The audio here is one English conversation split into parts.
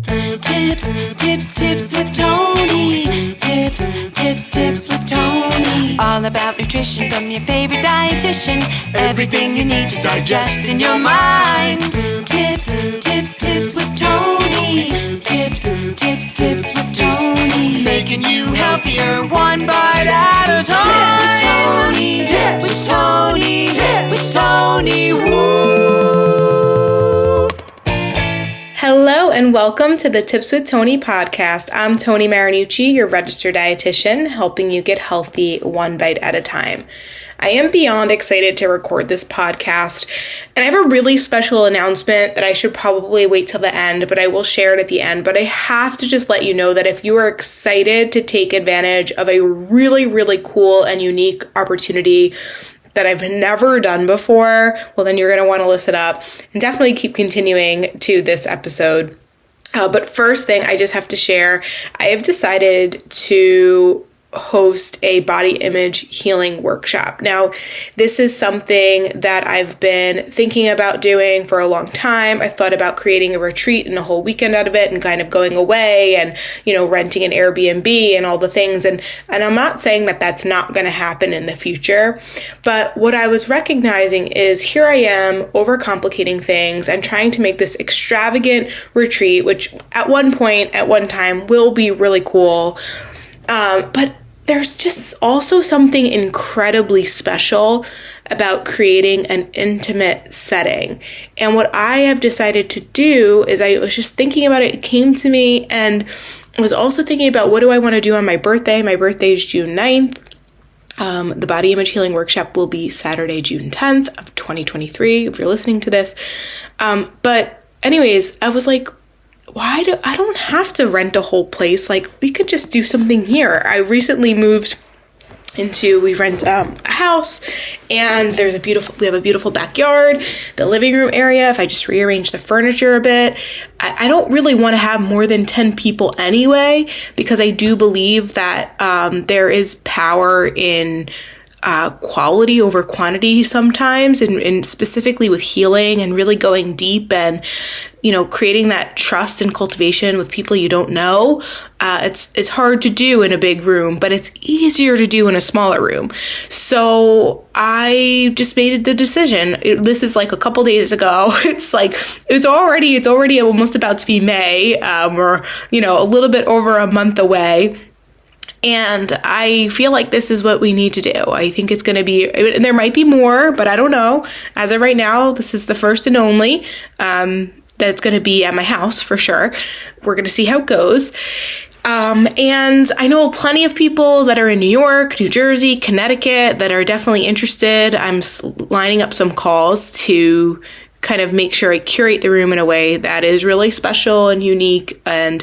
Tips with Tony. Tips with Tony. All about nutrition from your favorite dietitian. Everything you need to digest in your mind. Tips with Tony. Tips with Tony. Making you healthier one bite at a time. With Tony. Woo. Hello and welcome to the Tips with Tony podcast. I'm Tony Marinucci, your registered dietitian, helping you get healthy one bite at a time. I am beyond excited to record this podcast, and I have a really special announcement that I should probably wait till the end, but I will share it at the end. But I have to just let you know that if you are excited to take advantage of a really, really cool and unique opportunity that I've never done before, well, then you're going to want to listen up and definitely keep continuing to this episode. But first thing I just have to share, I have decided to host a body image healing workshop. Now, this is something that I've been thinking about doing for a long time. I've thought about creating a retreat and a whole weekend out of it and kind of going away and, renting an Airbnb and all the things. And I'm not saying that that's not going to happen in the future, but what I was recognizing is here I am overcomplicating things and trying to make this extravagant retreat, which at one time will be really cool. But there's just also something incredibly special about creating an intimate setting. And what I have decided to do is I was just thinking about it. It came to me, and I was also thinking about what do I want to do on my birthday. My birthday is June 9th. The Body Image Healing Workshop will be Saturday, June 10th of 2023, if you're listening to this. But anyways, I was like, I don't have to rent a whole place. Like, we could just do something here. I recently moved we rent a house, and we have a beautiful backyard, the living room area. If I just rearrange the furniture a bit, I don't really want to have more than 10 people anyway, because I do believe that there is power in quality over quantity sometimes, and specifically with healing and really going deep and, creating that trust and cultivation with people you don't know. It's hard to do in a big room, but it's easier to do in a smaller room. So I just made the decision. This is like a couple days ago. It's already almost about to be May, or, a little bit over a month away. And I feel like this is what we need to do. I think it's going to be, there might be more, but I don't know. As of right now, this is the first and only that's going to be at my house for sure. We're going to see how it goes. And I know plenty of people that are in New York, New Jersey, Connecticut that are definitely interested. I'm lining up some calls to kind of make sure I curate the room in a way that is really special and unique, and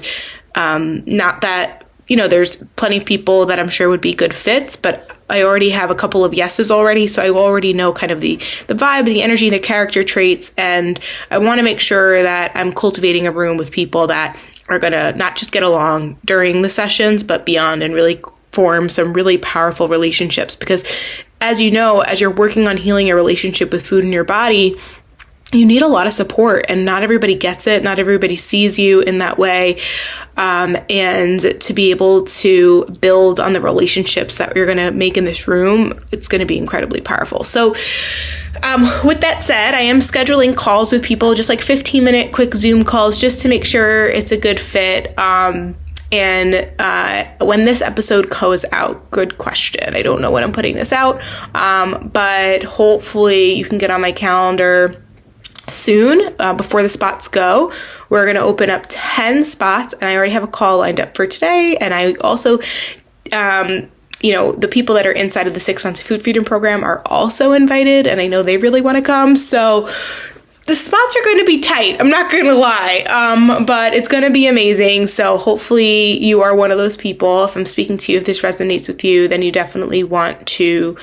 not that, there's plenty of people that I'm sure would be good fits, but I already have a couple of yeses already, so I already know kind of the vibe, the energy, the character traits, and I want to make sure that I'm cultivating a room with people that are going to not just get along during the sessions, but beyond, and really form some really powerful relationships. Because as you know, as you're working on healing your relationship with food in your body, you need a lot of support, and not everybody gets it. Not everybody sees you in that way. And to be able to build on the relationships that you're going to make in this room, it's going to be incredibly powerful. So with that said, I am scheduling calls with people, just like 15-minute quick Zoom calls, just to make sure it's a good fit. And when this episode goes out, good question. I don't know when I'm putting this out, but hopefully you can get on my calendar soon, before the spots go. We're going to open up 10 spots, and I already have a call lined up for today. And I also, the people that are inside of the 6 months of food freedom program are also invited, and I know they really want to come. So the spots are going to be tight. I'm not going to lie, but it's going to be amazing. So hopefully you are one of those people. If I'm speaking to you, if this resonates with you, then you definitely want to.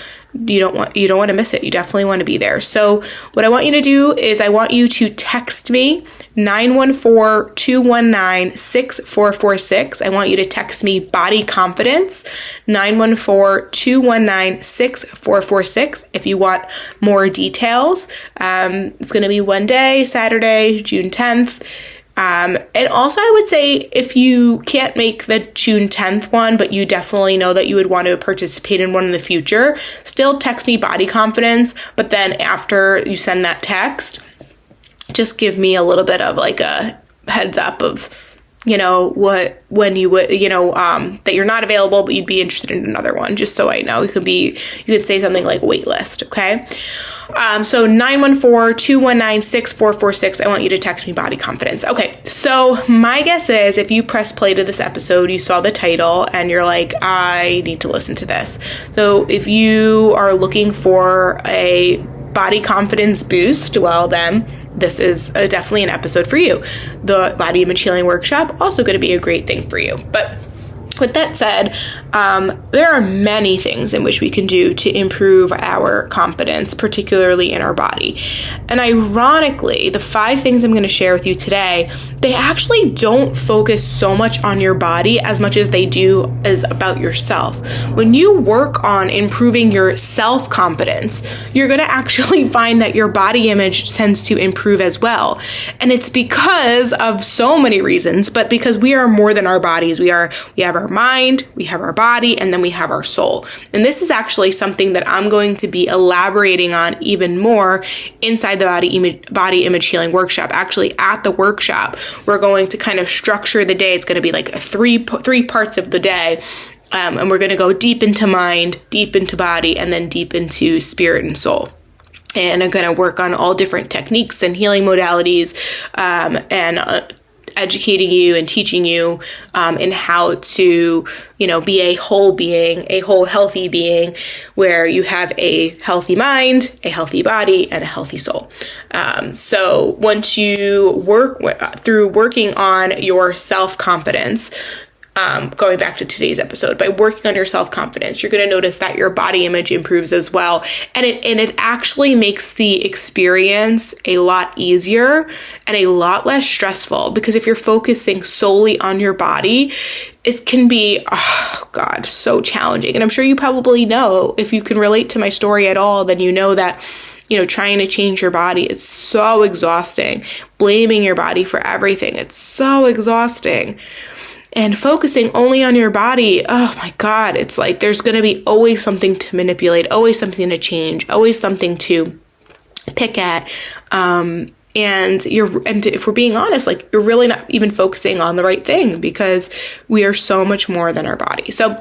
You don't want to miss it. You definitely want to be there. So what I want you to do is I want you to text me 914-219-6446. I want you to text me body confidence 914-219-6446 if you want more details. It's going to be one day, Saturday, June 10th. And also I would say if you can't make the June 10th one, but you definitely know that you would want to participate in one in the future, still text me body confidence. But then after you send that text, just give me a little bit of like a heads up of, when you would, that you're not available, but you'd be interested in another one, just so I know. You could say something like wait list. Okay. So 914-219-6446. I want you to text me body confidence. Okay. So my guess is if you press play to this episode, you saw the title and you're like, I need to listen to this. So if you are looking for a body confidence boost, well then, this is definitely an episode for you. The Body Image Healing Workshop, also going to be a great thing for you. But with that said, there are many things in which we can do to improve our confidence, particularly in our body. And ironically, the 5 things I'm going to share with you today, they actually don't focus so much on your body as much as they do as about yourself. When you work on improving your self-confidence, you're going to actually find that your body image tends to improve as well. And it's because of so many reasons, but because we are more than our bodies. We have our mind, we have our body, and then we have our soul. And this is actually something that I'm going to be elaborating on even more inside the Body Image Healing Workshop. Actually, at the workshop, we're going to kind of structure the day. It's going to be like three parts of the day. And we're going to go deep into mind, deep into body, and then deep into spirit and soul. And I'm going to work on all different techniques and healing modalities, and educating you and teaching you in how to, be a whole being, a whole healthy being, where you have a healthy mind, a healthy body, and a healthy soul. So once you work through working on your self-confidence, going back to today's episode, by working on your self-confidence, you're going to notice that your body image improves as well. And it actually makes the experience a lot easier and a lot less stressful, because if you're focusing solely on your body, it can be, so challenging. And I'm sure you probably know, if you can relate to my story at all, then you know that trying to change your body is so exhausting. Blaming your body for everything, it's so exhausting. And focusing only on your body, oh my God, it's like there's going to be always something to manipulate, always something to change, always something to pick at. And if we're being honest, like you're really not even focusing on the right thing, because we are so much more than our body. So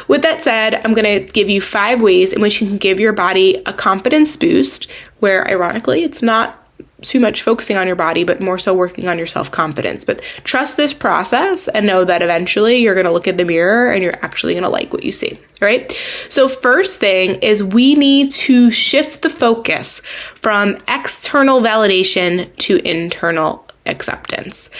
with that said, I'm going to give you 5 ways in which you can give your body a confidence boost, where ironically, it's not too much focusing on your body, but more so working on your self-confidence. But trust this process and know that eventually you're going to look in the mirror and you're actually going to like what you see. All right. So first thing is we need to shift the focus from external validation to internal acceptance.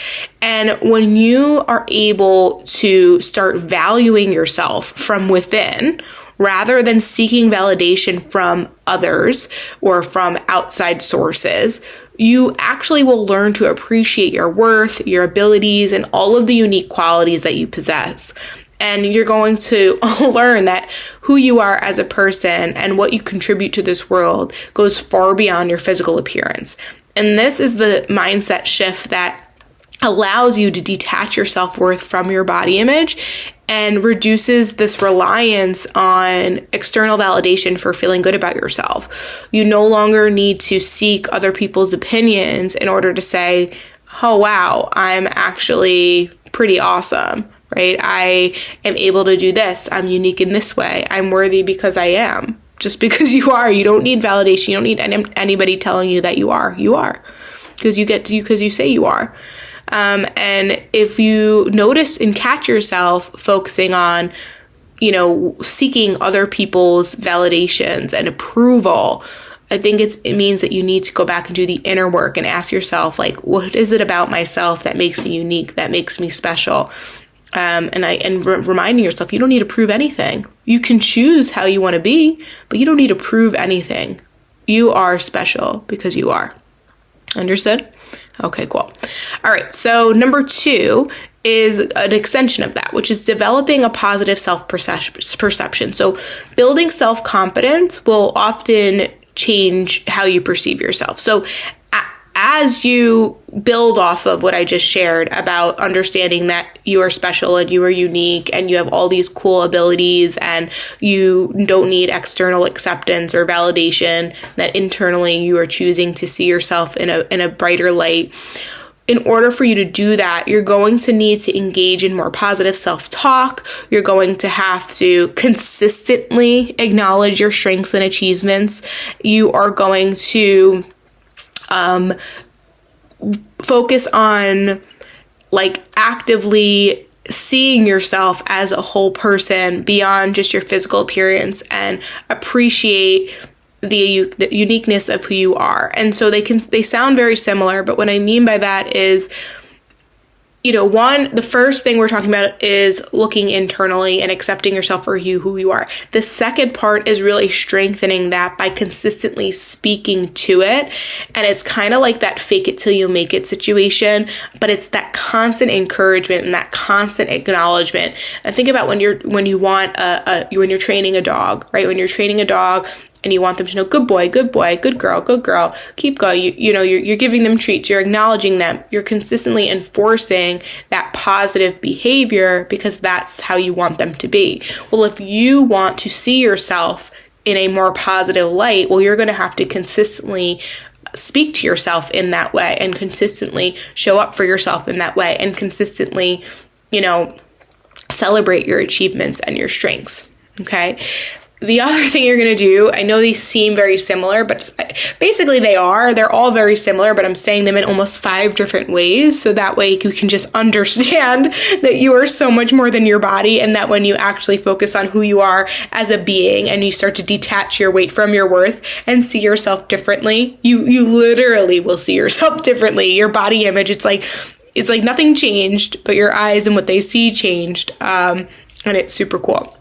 And when you are able to start valuing yourself from within, rather than seeking validation from others or from outside sources, you actually will learn to appreciate your worth, your abilities, and all of the unique qualities that you possess. And you're going to learn that who you are as a person and what you contribute to this world goes far beyond your physical appearance. And this is the mindset shift that allows you to detach your self-worth from your body image and reduces this reliance on external validation for feeling good about yourself. You no longer need to seek other people's opinions in order to say, oh, wow, I'm actually pretty awesome, right? I am able to do this. I'm unique in this way. I'm worthy because I am. Just because you are. You don't need validation. You don't need anybody telling you that you are. You are. Because you say you are. And if you notice and catch yourself focusing on, seeking other people's validations and approval, I think it means that you need to go back and do the inner work and ask yourself, like, what is it about myself that makes me unique, that makes me special? Reminding yourself, you don't need to prove anything. You can choose how you want to be, but you don't need to prove anything. You are special because you are. Understood? Okay, cool. All right. So number 2 is an extension of that, which is developing a positive self-perception. So building self-confidence will often change how you perceive yourself. So as you build off of what I just shared about understanding that you are special and you are unique and you have all these cool abilities and you don't need external acceptance or validation, that internally you are choosing to see yourself in a brighter light. In order for you to do that, you're going to need to engage in more positive self-talk. You're going to have to consistently acknowledge your strengths and achievements. You are going to focus on like actively seeing yourself as a whole person beyond just your physical appearance and appreciate the uniqueness of who you are. And so they sound very similar, but what I mean by that is, the first thing we're talking about is looking internally and accepting yourself for who you are. The second part is really strengthening that by consistently speaking to it. And it's kind of like that fake it till you make it situation, but it's that constant encouragement and that constant acknowledgement. And think about when you're training a dog, right? When you're training a dog, and you want them to know, good boy, good girl, keep going. You're giving them treats, you're acknowledging them, you're consistently enforcing that positive behavior because that's how you want them to be. Well, if you want to see yourself in a more positive light, well, you're going to have to consistently speak to yourself in that way and consistently show up for yourself in that way and consistently, celebrate your achievements and your strengths. Okay. The other thing you're going to do, I know these seem very similar, but basically they're all very similar, but I'm saying them in almost 5 different ways. So that way you can just understand that you are so much more than your body, and that when you actually focus on who you are as a being and you start to detach your weight from your worth and see yourself differently, you literally will see yourself differently. Your body image, it's like nothing changed, but your eyes and what they see changed. And it's super cool.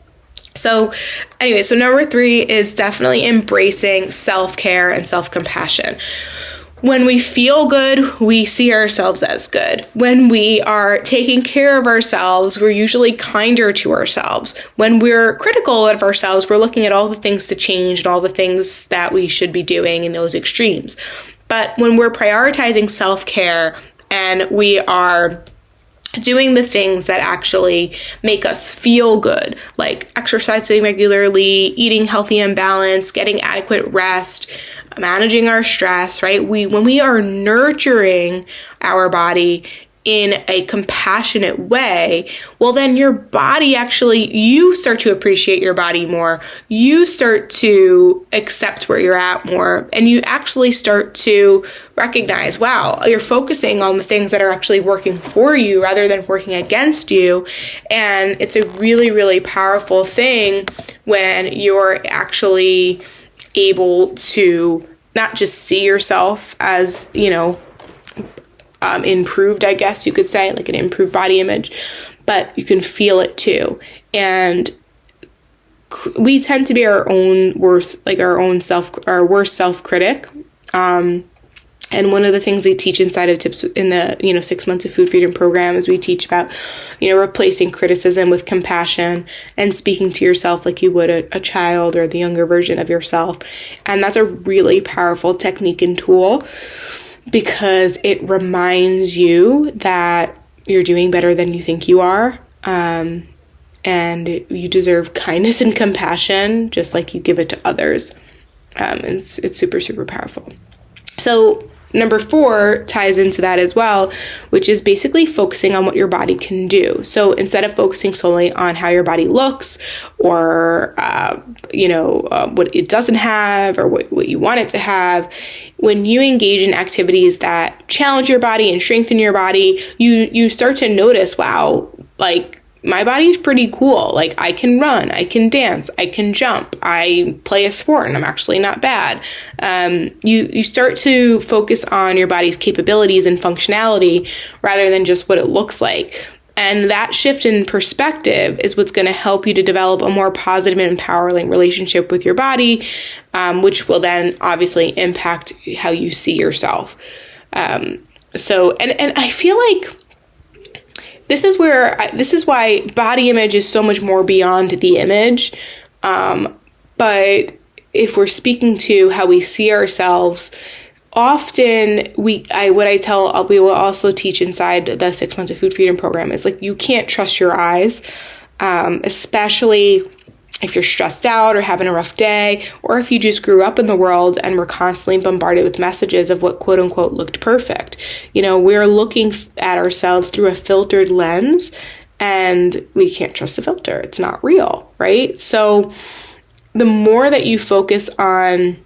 So anyway, so number 3 is definitely embracing self-care and self-compassion. When we feel good, we see ourselves as good. When we are taking care of ourselves, we're usually kinder to ourselves. When we're critical of ourselves, we're looking at all the things to change and all the things that we should be doing in those extremes. But when we're prioritizing self-care and we are doing the things that actually make us feel good, like exercising regularly, eating healthy and balanced, getting adequate rest, managing our stress, right? When we are nurturing our body in a compassionate way, well, then your body you start to appreciate your body more. You start to accept where you're at more, and you actually start to recognize, wow, you're focusing on the things that are actually working for you rather than working against you. And it's a really, really powerful thing when you're actually able to not just see yourself as, improved, I guess you could say, like an improved body image, but you can feel it too. And we tend to be our worst self-critic. And one of the things they teach inside of Tips in the 6 months of food freedom program is we teach about, replacing criticism with compassion and speaking to yourself like you would a child or the younger version of yourself. And that's a really powerful technique and tool, because it reminds you that you're doing better than you think you are, and you deserve kindness and compassion just like you give it to others. It's super, super powerful. So number 4 ties into that as well, which is basically focusing on what your body can do. So instead of focusing solely on how your body looks or, what it doesn't have or what you want it to have, when you engage in activities that challenge your body and strengthen your body, you start to notice, wow, like, my body's pretty cool. Like, I can run, I can dance, I can jump, I play a sport and I'm actually not bad. You start to focus on your body's capabilities and functionality rather than just what it looks like. And that shift in perspective is what's going to help you to develop a more positive and empowering relationship with your body, which will then obviously impact how you see yourself. So I feel like this is why body image is so much more beyond the image. But if we're speaking to how we see ourselves, often we will also teach inside the 6 months of food freedom program is like, you can't trust your eyes, especially if you're stressed out or having a rough day, or if you just grew up in the world and were constantly bombarded with messages of what quote unquote looked perfect. We're looking at ourselves through a filtered lens, and we can't trust the filter. It's not real, right? So the more that you focus on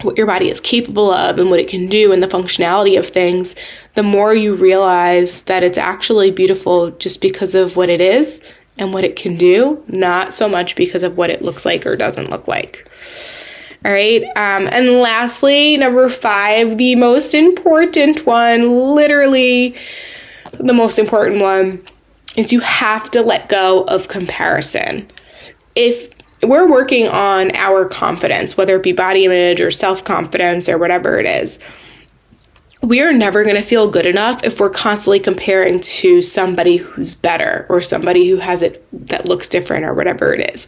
what your body is capable of and what it can do and the functionality of things, the more you realize that it's actually beautiful just because of what it is and what it can do, not so much because of what it looks like or doesn't look like. All right. And lastly, number 5, the most important one, literally the most important one, is you have to let go of comparison. If we're working on our confidence, whether it be body image or self-confidence or whatever it is, we are never going to feel good enough if we're constantly comparing to somebody who's better or somebody who has it that looks different or whatever it is.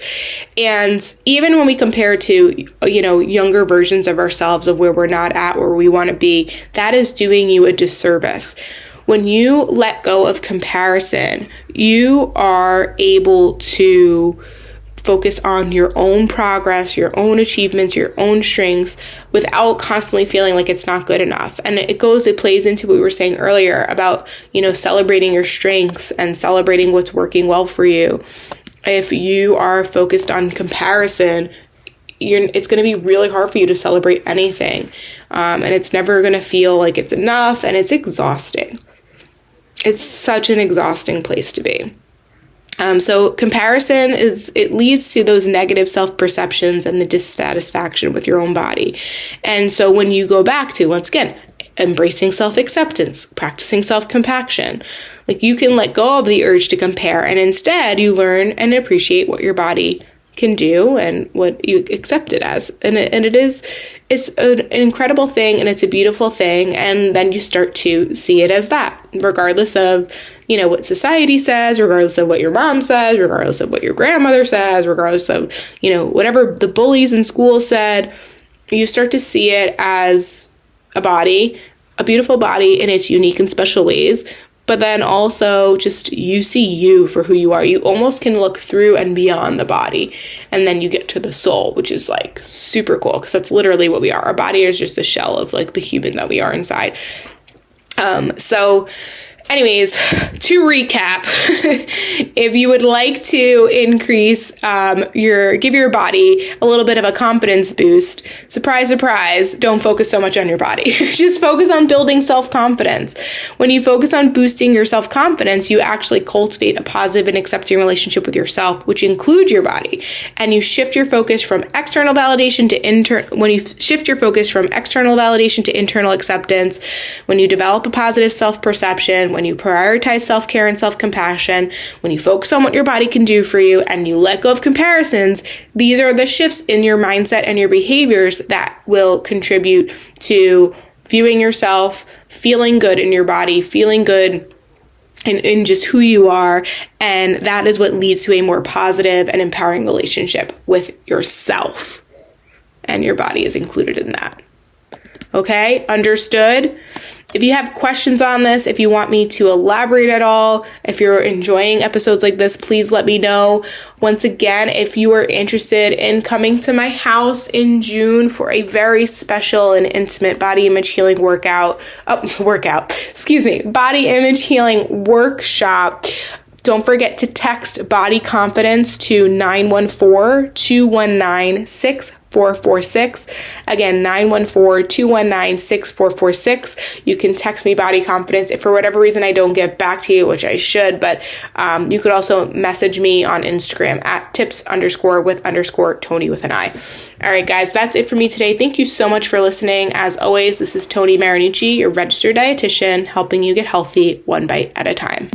And even when we compare to, younger versions of ourselves of where we're not at where we want to be, that is doing you a disservice. When you let go of comparison, you are able to focus on your own progress, your own achievements, your own strengths without constantly feeling like it's not good enough. And it plays into what we were saying earlier about, celebrating your strengths and celebrating what's working well for you. If you are focused on comparison, it's going to be really hard for you to celebrate anything. And it's never going to feel like it's enough, and it's exhausting. It's such an exhausting place to be. So comparison leads to those negative self-perceptions and the dissatisfaction with your own body. And so when you go back to, once again, embracing self-acceptance, practicing self-compassion, like you can let go of the urge to compare, and instead you learn and appreciate what your body can do and what you accept it as. It's an incredible thing, and it's a beautiful thing. And then you start to see it as that, regardless of, what society says, regardless of what your mom says, regardless of what your grandmother says, regardless of, whatever the bullies in school said, you start to see it as a body, a beautiful body in its unique and special ways. But then also just you see you for who you are. You almost can look through and beyond the body. And then you get to the soul, which is like super cool, because that's literally what we are. Our body is just a shell of like the human that we are inside. Anyways, to recap, if you would like to increase give your body a little bit of a confidence boost, surprise, surprise, don't focus so much on your body. Just focus on building self-confidence. When you focus on boosting your self-confidence, you actually cultivate a positive and accepting relationship with yourself, which includes your body. And you shift your focus from external validation to internal acceptance, when you develop a positive self-perception, when you prioritize self-care and self-compassion, when you focus on what your body can do for you, and you let go of comparisons, these are the shifts in your mindset and your behaviors that will contribute to viewing yourself, feeling good in your body, feeling good in just who you are. And that is what leads to a more positive and empowering relationship with yourself. And your body is included in that. Okay, understood? If you have questions on this, if you want me to elaborate at all, if you're enjoying episodes like this, please let me know. Once again, if you are interested in coming to my house in June for a very special and intimate body image healing body image healing workshop, don't forget to text Body Confidence to 914-219-6446. Again, 914-219-6446. You can text me Body Confidence. If for whatever reason I don't get back to you, which I should, but you could also message me on Instagram at tips_with_Tony with an I. All right, guys, that's it for me today. Thank you so much for listening. As always, this is Tony Marinucci, your registered dietitian, helping you get healthy one bite at a time.